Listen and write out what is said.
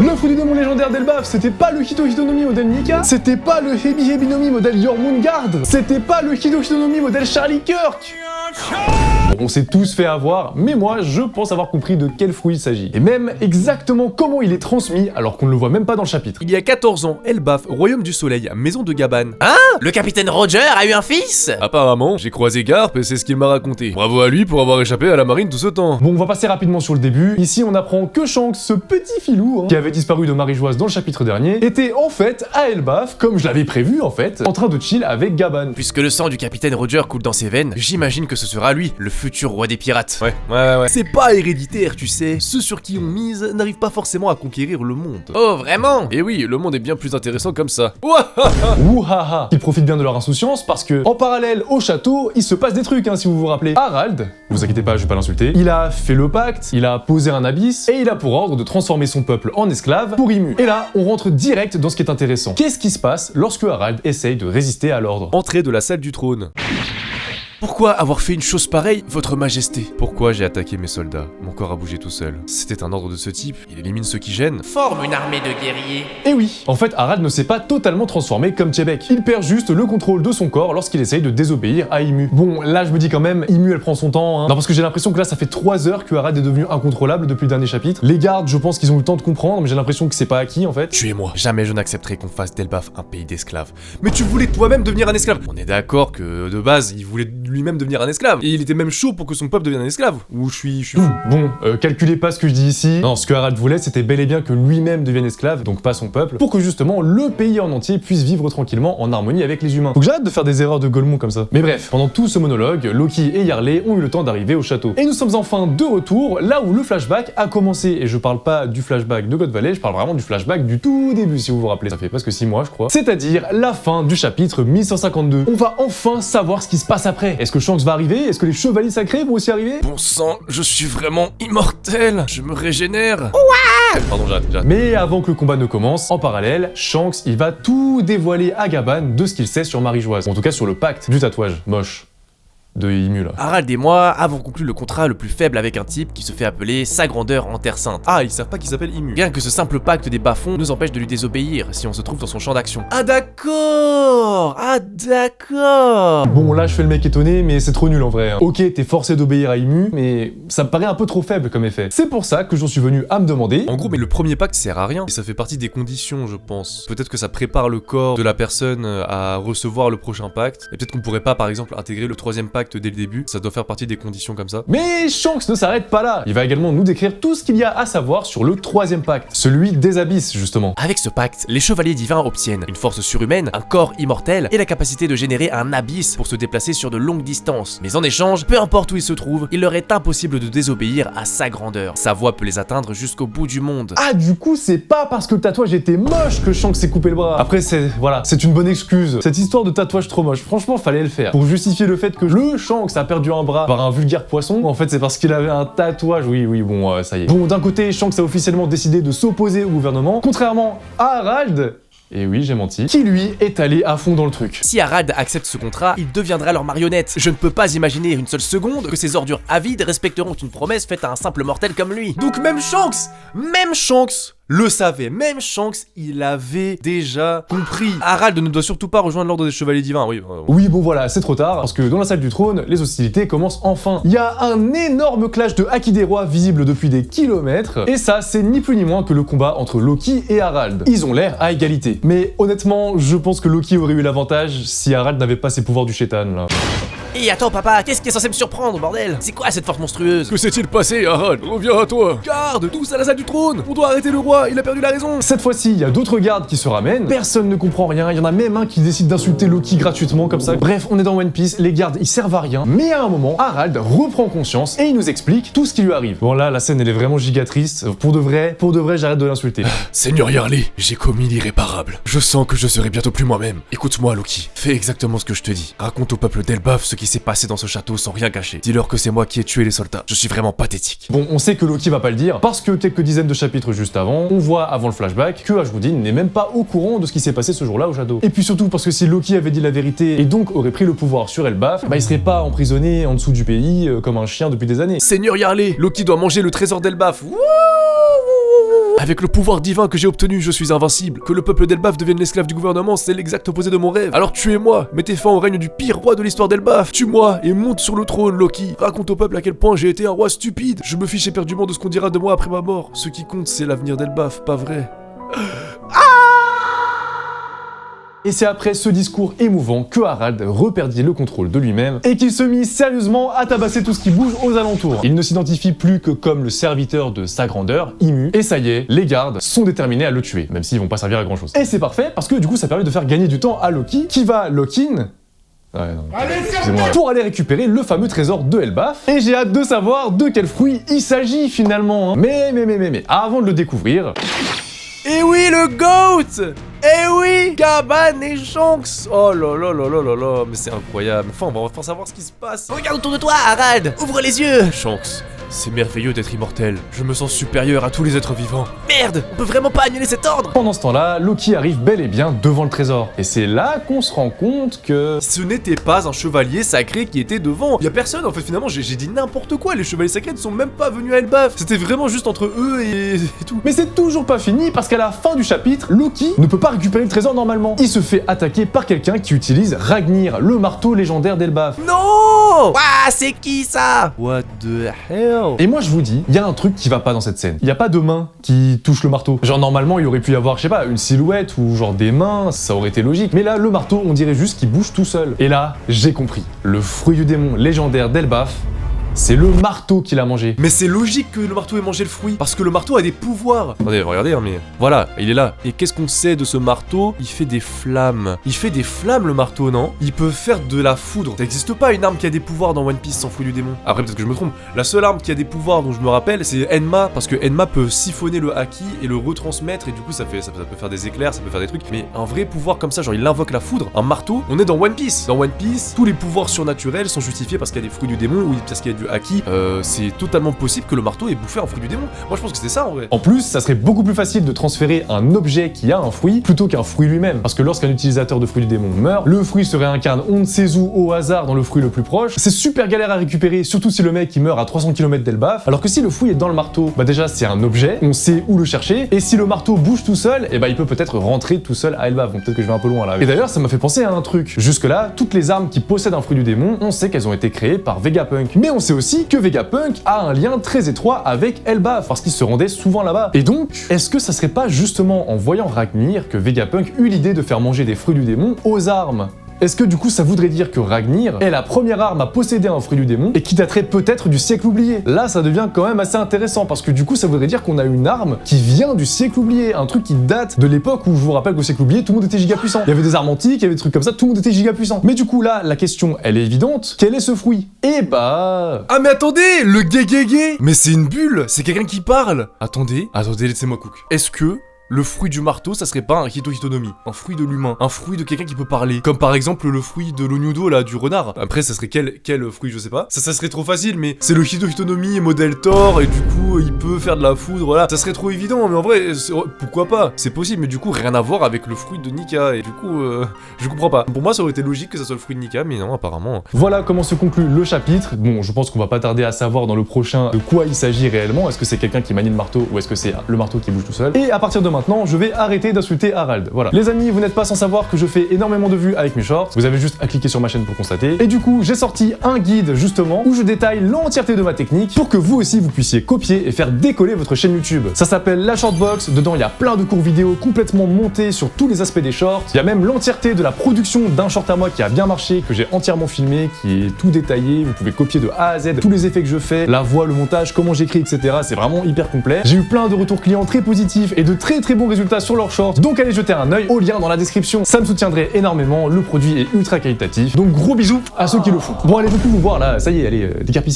Le fruit du démon légendaire d'Elbaf, c'était pas le Hito Hitonomi modèle Nika, c'était pas le Hebi Hebinomi modèle Jormungand, c'était pas le Hito Hitonomi modèle Charlie Kirk. Bon, on s'est tous fait avoir, mais moi, je pense avoir compris de quel fruit il s'agit. Et même exactement comment il est transmis, alors qu'on ne le voit même pas dans le chapitre. Il y a 14 ans, Elbaf, Royaume du Soleil, maison de Gaban. Hein? Le capitaine Roger a eu un fils? Apparemment, j'ai croisé Garp et c'est ce qu'il m'a raconté. Bravo à lui pour avoir échappé à la marine tout ce temps. Bon, on va passer rapidement sur le début. Ici, on apprend que Shanks, ce petit filou, qui avait disparu de Marie-Joise dans le chapitre dernier, était en fait à Elbaf, comme je l'avais prévu en fait, en train de chill avec Gaban. Puisque le sang du capitaine Roger coule dans ses veines, j'imagine que ce sera lui, le futur roi des pirates. Ouais. C'est pas héréditaire, tu sais. Ceux sur qui on mise n'arrivent pas forcément à conquérir le monde. Oh, vraiment? Et oui, le monde est bien plus intéressant comme ça. Ouhaha. Ils profitent bien de leur insouciance parce que, en parallèle au château, il se passe des trucs, hein, si vous vous rappelez. Harald, vous inquiétez pas, je vais pas l'insulter, il a fait le pacte, il a posé un abysse, et il a pour ordre de transformer son peuple en esclave pour Ymue. Et là, on rentre direct dans ce qui est intéressant. Qu'est-ce qui se passe lorsque Harald essaye de résister à l'ordre? Entrée de la salle du trône. Pourquoi avoir fait une chose pareille, votre majesté? Pourquoi j'ai attaqué mes soldats? Mon corps a bougé tout seul. C'était un ordre de ce type, il élimine ceux qui gênent. Forme une armée de guerriers. Et oui, en fait, Harald ne s'est pas totalement transformé comme Chebek. Il perd juste le contrôle de son corps lorsqu'il essaye de désobéir à Ymue. Bon, là je me dis quand même, Ymue elle prend son temps, hein. Non, parce que j'ai l'impression que là ça fait 3 heures que Harald est devenu incontrôlable depuis le dernier chapitre. Les gardes, je pense qu'ils ont eu le temps de comprendre, mais j'ai l'impression que c'est pas acquis en fait. Tuez-moi. Jamais je n'accepterai qu'on fasse d'Elbaf un pays d'esclaves. Mais tu voulais toi-même devenir un esclave. On est d'accord que de base, il voulait lui-même devenir un esclave. Et il était même chaud pour que son peuple devienne un esclave. Ou je suis fou. Bon, calculez pas ce que je dis ici. Non, ce que Harald voulait, c'était bel et bien que lui-même devienne esclave, donc pas son peuple, pour que justement le pays en entier puisse vivre tranquillement en harmonie avec les humains. Faut que j'arrête de faire des erreurs de Golemont comme ça. Mais bref, pendant tout ce monologue, Loki et Yarley ont eu le temps d'arriver au château. Et nous sommes enfin de retour, là où le flashback a commencé. Et je parle pas du flashback de God Valley, je parle vraiment du flashback du tout début, si vous vous rappelez. Ça fait presque 6 mois, je crois. C'est-à-dire la fin du chapitre 1152. On va enfin savoir ce qui se passe après. Est-ce que Shanks va arriver? Est-ce que les chevaliers sacrés vont aussi arriver? Bon sang, je suis vraiment immortel. Je me régénère. Ouais. Pardon, j'arrête. Mais avant que le combat ne commence, en parallèle, Shanks, il va tout dévoiler à Gaban de ce qu'il sait sur Marie-Joise. En tout cas sur le pacte du tatouage. Moche. De Ymue là. Harald et moi avons conclu le contrat le plus faible avec un type qui se fait appeler sa grandeur en Terre Sainte. Ah, ils savent pas qu'il s'appelle Ymue. Bien que ce simple pacte des bas-fonds nous empêche de lui désobéir si on se trouve dans son champ d'action. Ah d'accord. Bon là je fais le mec étonné, mais c'est trop nul en vrai. Ok, t'es forcé d'obéir à Ymue, mais ça me paraît un peu trop faible comme effet. C'est pour ça que j'en suis venu à me demander... En gros, mais le premier pacte sert à rien, et ça fait partie des conditions, je pense. Peut-être que ça prépare le corps de la personne à recevoir le prochain pacte, et peut-être qu'on pourrait pas par exemple intégrer le 3e pacte dès le début, ça doit faire partie des conditions comme ça. Mais Shanks ne s'arrête pas là. Il va également nous décrire tout ce qu'il y a à savoir sur le 3e pacte, celui des abysses justement. Avec ce pacte, les chevaliers divins obtiennent une force surhumaine, un corps immortel et la capacité de générer un abysse pour se déplacer sur de longues distances. Mais en échange, peu importe où ils se trouvent, il leur est impossible de désobéir à sa grandeur. Sa voix peut les atteindre jusqu'au bout du monde. Ah du coup c'est pas parce que le tatouage était moche que Shanks s'est coupé le bras. Après c'est une bonne excuse. Cette histoire de tatouage trop moche, franchement fallait le faire. Pour justifier le fait que le Shanks a perdu un bras par un vulgaire poisson, en fait c'est parce qu'il avait un tatouage, oui bon ça y est. Bon d'un côté Shanks a officiellement décidé de s'opposer au gouvernement, contrairement à Harald, et oui, j'ai menti, qui lui est allé à fond dans le truc. Si Harald accepte ce contrat, il deviendra leur marionnette. Je ne peux pas imaginer une seule seconde que ces ordures avides respecteront une promesse faite à un simple mortel comme lui. Donc même Shanks le savait, même Shanks, il avait déjà compris. Harald ne doit surtout pas rejoindre l'ordre des chevaliers divins, oui. Oui, bon voilà, c'est trop tard, parce que dans la salle du trône, les hostilités commencent enfin. Il y a un énorme clash de haki des rois visible depuis des kilomètres, et ça, c'est ni plus ni moins que le combat entre Loki et Harald. Ils ont l'air à égalité. Mais honnêtement, je pense que Loki aurait eu l'avantage si Harald n'avait pas ses pouvoirs du chétan, là. Et attends papa, qu'est-ce qui est censé me surprendre, bordel? C'est quoi cette force monstrueuse? Que s'est-il passé, Harald? Reviens à toi. Garde, tous à la salle du trône. On doit arrêter le roi, il a perdu la raison. Cette fois-ci, il y a d'autres gardes qui se ramènent, personne ne comprend rien, il y en a même un qui décide d'insulter Loki gratuitement comme ça. Bref, on est dans One Piece, les gardes ils servent à rien, mais à un moment, Harald reprend conscience et il nous explique tout ce qui lui arrive. Bon là, la scène elle est vraiment giga triste, pour de vrai, j'arrête de l'insulter. Seigneur Yarley, j'ai commis l'irréparable. Je sens que je serai bientôt plus moi-même. Écoute-moi Loki, fais exactement ce que je te dis. Raconte au peuple d'Elbaf ce qui s'est passé dans ce château sans rien cacher. Dis-leur que c'est moi qui ai tué les soldats. Je suis vraiment pathétique. Bon, on sait que Loki va pas le dire, parce que quelques dizaines de chapitres juste avant, on voit avant le flashback que Ashwoodin n'est même pas au courant de ce qui s'est passé ce jour-là au château. Et puis surtout parce que si Loki avait dit la vérité et donc aurait pris le pouvoir sur Elbaf, bah il serait pas emprisonné en dessous du pays comme un chien depuis des années. Seigneur Yarley, Loki doit manger le trésor d'Elbaf. Avec le pouvoir divin que j'ai obtenu, je suis invincible. Que le peuple d'Elbaf devienne l'esclave du gouvernement, c'est l'exact opposé de mon rêve. Alors tuez-moi, mettez fin au règne du pire roi de l'histoire d'Elbaf. Tue-moi et monte sur le trône, Loki. Raconte au peuple à quel point j'ai été un roi stupide. Je me fiche éperdument de ce qu'on dira de moi après ma mort. Ce qui compte, c'est l'avenir d'Elbaf, pas vrai. Et c'est après ce discours émouvant que Harald reperdit le contrôle de lui-même et qu'il se mit sérieusement à tabasser tout ce qui bouge aux alentours. Il ne s'identifie plus que comme le serviteur de sa grandeur, Imu, et ça y est, les gardes sont déterminés à le tuer, même s'ils vont pas servir à grand chose. Et c'est parfait parce que du coup ça permet de faire gagner du temps à Loki qui va lock-in. Ouais, non. Excusez-moi. Pour aller récupérer le fameux trésor de Elbaf. Et j'ai hâte de savoir de quel fruit il s'agit finalement. Hein. Mais, avant de le découvrir... Et oui, le GOAT! Eh oui, Gaban et Shanks. Oh là là là là là là, mais c'est incroyable. Enfin, on va enfin savoir ce qui se passe. Regarde autour de toi, Harald. Ouvre les yeux. Shanks, c'est merveilleux d'être immortel. Je me sens supérieur à tous les êtres vivants. Merde, on peut vraiment pas annuler cet ordre. Pendant ce temps-là, Loki arrive bel et bien devant le trésor. Et c'est là qu'on se rend compte que... Ce n'était pas un chevalier sacré qui était devant. Y a personne, en fait, finalement, j'ai dit n'importe quoi. Les chevaliers sacrés ne sont même pas venus à Elbaf. C'était vraiment juste entre eux et tout. Mais c'est toujours pas fini parce qu'à la fin du chapitre, Loki ne peut pas récupérer le trésor normalement. Il se fait attaquer par quelqu'un qui utilise Ragnir, le marteau légendaire d'Elbaf. Non! Ouah, c'est qui ça? What the hell? Et moi je vous dis, il y a un truc qui va pas dans cette scène. Il y a pas de main qui touche le marteau. Genre normalement il aurait pu y avoir, je sais pas, une silhouette ou genre des mains, ça aurait été logique. Mais là le marteau, on dirait juste qu'il bouge tout seul. Et là, j'ai compris. Le fruit du démon légendaire d'Elbaf, c'est le marteau qui l'a mangé. Mais c'est logique que le marteau ait mangé le fruit, parce que le marteau a des pouvoirs. Attendez, regardez, hein, mais voilà, il est là. Et qu'est-ce qu'on sait de ce marteau? Il fait des flammes. Il fait des flammes, le marteau, non? Il peut faire de la foudre. Ça n'existe pas une arme qui a des pouvoirs dans One Piece sans fruit du démon. Après, peut-être que je me trompe. La seule arme qui a des pouvoirs dont je me rappelle, c'est Enma, parce que Enma peut siphonner le haki et le retransmettre, et du coup, ça peut faire des éclairs, ça peut faire des trucs. Mais un vrai pouvoir comme ça, genre il invoque la foudre, un marteau, on est dans One Piece. Dans One Piece, tous les pouvoirs surnaturels sont justifiés parce qu'il y a des fruits du démon ou parce qu'il y a du haki. C'est totalement possible que le marteau ait bouffé un fruit du démon. Moi je pense que c'était ça en vrai. En plus, ça serait beaucoup plus facile de transférer un objet qui a un fruit plutôt qu'un fruit lui-même. Parce que lorsqu'un utilisateur de fruit du démon meurt, le fruit se réincarne on ne sait où au hasard dans le fruit le plus proche. C'est super galère à récupérer, surtout si le mec il meurt à 300 km d'Elbaf. Alors que si le fruit est dans le marteau, bah déjà c'est un objet, on sait où le chercher. Et si le marteau bouge tout seul, et bah il peut peut-être rentrer tout seul à Elbaf. Donc peut-être que je vais un peu loin là. Et d'ailleurs ça m'a fait penser à un truc. Jusque là, toutes les armes qui possèdent un fruit du démon, on sait qu'elles ont été créées par Vegapunk. Mais on sait aussi que Vegapunk a un lien très étroit avec Elbaf, parce qu'il se rendait souvent là-bas. Et donc, est-ce que ça serait pas justement en voyant Ragnir que Vegapunk eut l'idée de faire manger des fruits du démon aux armes? Est-ce que du coup ça voudrait dire que Ragnir est la première arme à posséder un fruit du démon et qui daterait peut-être du siècle oublié? Là ça devient quand même assez intéressant parce que du coup ça voudrait dire qu'on a une arme qui vient du siècle oublié, un truc qui date de l'époque où je vous rappelle qu'au siècle oublié tout le monde était giga puissant. Il y avait des armes antiques, il y avait des trucs comme ça, tout le monde était giga puissant. Mais du coup là la question elle est évidente, quel est ce fruit? Et bah... Ah mais attendez, le gay. Mais c'est une bulle, c'est quelqu'un qui parle. Attendez, laissez-moi cook. Est-ce que le fruit du marteau, ça serait pas un Hito-Hitonomi, un fruit de l'humain, un fruit de quelqu'un qui peut parler, comme par exemple le fruit de l'Onyudo là, du renard. Après, ça serait quel fruit, je sais pas. Ça serait trop facile, mais c'est le Hito-Hitonomi modèle Thor, et du coup, il peut faire de la foudre, voilà. Ça serait trop évident, mais en vrai, pourquoi pas? C'est possible, mais du coup, rien à voir avec le fruit de Nika, et du coup, je comprends pas. Pour moi, ça aurait été logique que ça soit le fruit de Nika, mais non, apparemment. Voilà comment se conclut le chapitre. Bon, je pense qu'on va pas tarder à savoir dans le prochain de quoi il s'agit réellement. Est-ce que c'est quelqu'un qui manie le marteau, ou est-ce que c'est le marteau qui bouge tout seul? Et à partir de maintenant, je vais arrêter d'insulter Harald. Voilà. Les amis, vous n'êtes pas sans savoir que je fais énormément de vues avec mes shorts. Vous avez juste à cliquer sur ma chaîne pour constater. Et du coup, j'ai sorti un guide justement où je détaille l'entièreté de ma technique pour que vous aussi vous puissiez copier et faire décoller votre chaîne YouTube. Ça s'appelle la Shortbox. Dedans, il y a plein de cours vidéo complètement montés sur tous les aspects des shorts. Il y a même l'entièreté de la production d'un short à moi qui a bien marché, que j'ai entièrement filmé, qui est tout détaillé. Vous pouvez copier de A à Z tous les effets que je fais, la voix, le montage, comment j'écris, etc. C'est vraiment hyper complet. J'ai eu plein de retours clients très positifs et de très bons résultats sur leur short, donc allez jeter un œil au lien dans la description, ça me soutiendrait énormément, le produit est ultra qualitatif, donc gros bisous à ceux qui le font. Bon allez beaucoup vous voir là, ça y est, allez, décarpissez.